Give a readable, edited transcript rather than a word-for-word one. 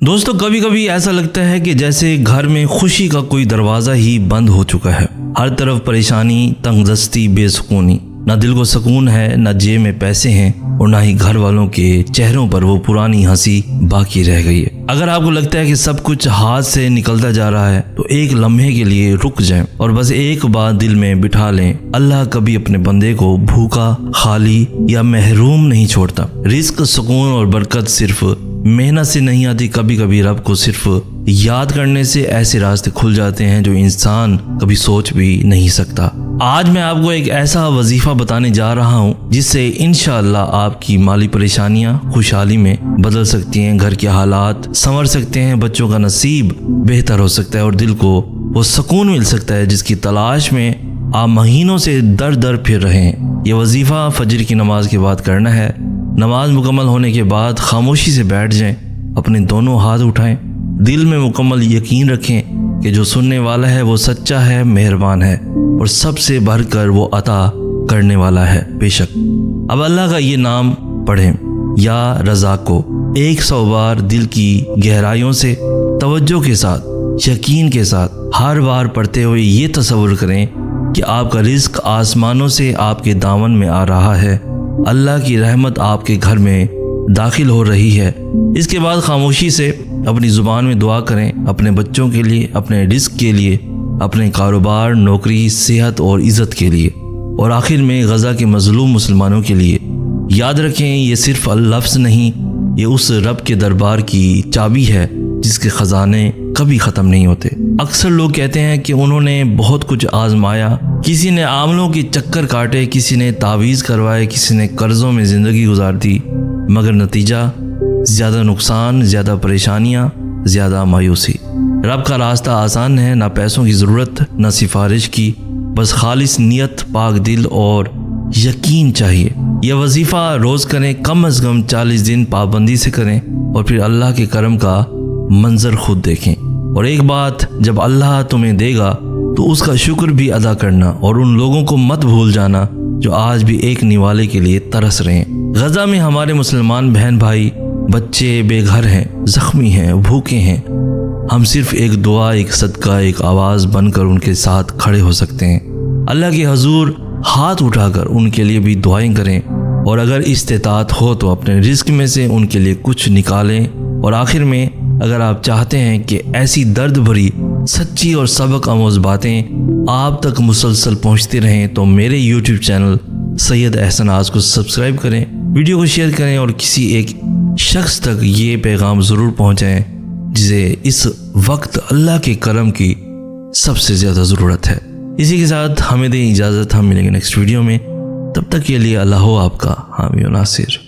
दोस्तों कभी कभी ऐसा लगता है कि जैसे घर में खुशी का कोई दरवाज़ा ही बंद हो चुका है। हर तरफ परेशानी, तंगदस्ती, बेसुकूनी। ना दिल को सुकून है, ना जेब में पैसे हैं और ना ही घर वालों के चेहरों पर वो पुरानी हंसी बाकी रह गई है। अगर आपको लगता है कि सब कुछ हाथ से निकलता जा रहा है तो एक लम्हे के लिए रुक जाएं और बस एक बात दिल में बिठा लें, अल्लाह कभी अपने बंदे को भूखा, खाली या महरूम नहीं छोड़ता। रिस्क, सुकून और बरकत सिर्फ मेहनत से नहीं आती। कभी कभी रब को सिर्फ याद करने से ऐसे रास्ते खुल जाते हैं जो इंसान कभी सोच भी नहीं सकता। आज मैं आपको एक ऐसा वजीफा बताने जा रहा हूँ जिससे इंशाअल्लाह आपकी माली परेशानियां खुशहाली में बदल सकती हैं, घर के हालात संवर सकते हैं, बच्चों का नसीब बेहतर हो सकता है और दिल को वो सुकून मिल सकता है जिसकी तलाश में आप महीनों से दर दर फिर रहे हैं। ये वजीफा फजर की नमाज के बाद करना है। नमाज मुकम्मल होने के बाद खामोशी से बैठ जाएं, अपने दोनों हाथ उठाएं, दिल में मुकम्मल यकीन रखें कि जो सुनने वाला है वो सच्चा है, मेहरबान है और सबसे बढ़कर वो अता करने वाला है बेशक। अब अल्लाह का ये नाम पढ़ें, या रज़ाक को 100 बार दिल की गहराइयों से, तवज्जो के साथ, यकीन के साथ हर बार पढ़ते हुए ये तसव्वुर करें कि आपका रिज्क आसमानों से आपके दामन में आ रहा है, अल्लाह की रहमत आपके घर में दाखिल हो रही है। इसके बाद खामोशी से अपनी ज़ुबान में दुआ करें, अपने बच्चों के लिए, अपने रिस्क के लिए, अपने कारोबार, नौकरी, सेहत और इज़्ज़त के लिए और आखिर में गज़ा के मज़लूम मुसलमानों के लिए। याद रखें, ये सिर्फ लफ्ज़ नहीं, ये उस रब के दरबार की चाबी है जिसके ख़जाने कभी ख़त्म नहीं होते। अक्सर लोग कहते हैं कि उन्होंने बहुत कुछ आजमाया, किसी ने आमलों के चक्कर काटे, किसी ने तावीज़ करवाए, किसी ने कर्ज़ों में ज़िंदगी गुजार दी, मगर नतीजा ज़्यादा नुकसान, ज़्यादा परेशानियाँ, ज़्यादा मायूसी। रब का रास्ता आसान है, ना पैसों की ज़रूरत, ना सिफारिश की, बस खालिस नियत, पाक दिल और यकीन चाहिए। यह वजीफ़ा रोज़ करें, कम अज़ कम 40 दिन पाबंदी से करें और फिर अल्लाह के करम का मंजर खुद देखें। और एक बात, जब अल्लाह तुम्हें देगा तो उसका शुक्र भी अदा करना और उन लोगों को मत भूल जाना जो आज भी एक निवाले के लिए तरस रहे हैं। गजा में हमारे मुसलमान बहन भाई, बच्चे बेघर हैं, जख्मी हैं, भूखे हैं। हम सिर्फ एक दुआ, एक सदका, एक आवाज़ बनकर उनके साथ खड़े हो सकते हैं। अल्लाह के हजूर हाथ उठाकर उनके लिए भी दुआएं करें और अगर इस्तेताअत हो तो अपने रिस्क में से उनके लिए कुछ निकालें। और आखिर में, अगर आप चाहते हैं कि ऐसी दर्द भरी, सच्ची और सबक आमोज़ बातें आप तक मुसलसल पहुंचती रहें तो मेरे YouTube चैनल सैयद अहसन आज को सब्सक्राइब करें, वीडियो को शेयर करें और किसी एक शख्स तक ये पैगाम ज़रूर पहुंचाएं जिसे इस वक्त अल्लाह के करम की सबसे ज़्यादा ज़रूरत है। इसी के साथ हमें दें इजाज़त, हम मिलेंगे नेक्स्ट वीडियो में। तब तक के लिए अल्लाह हो आपका हामी और नासिर।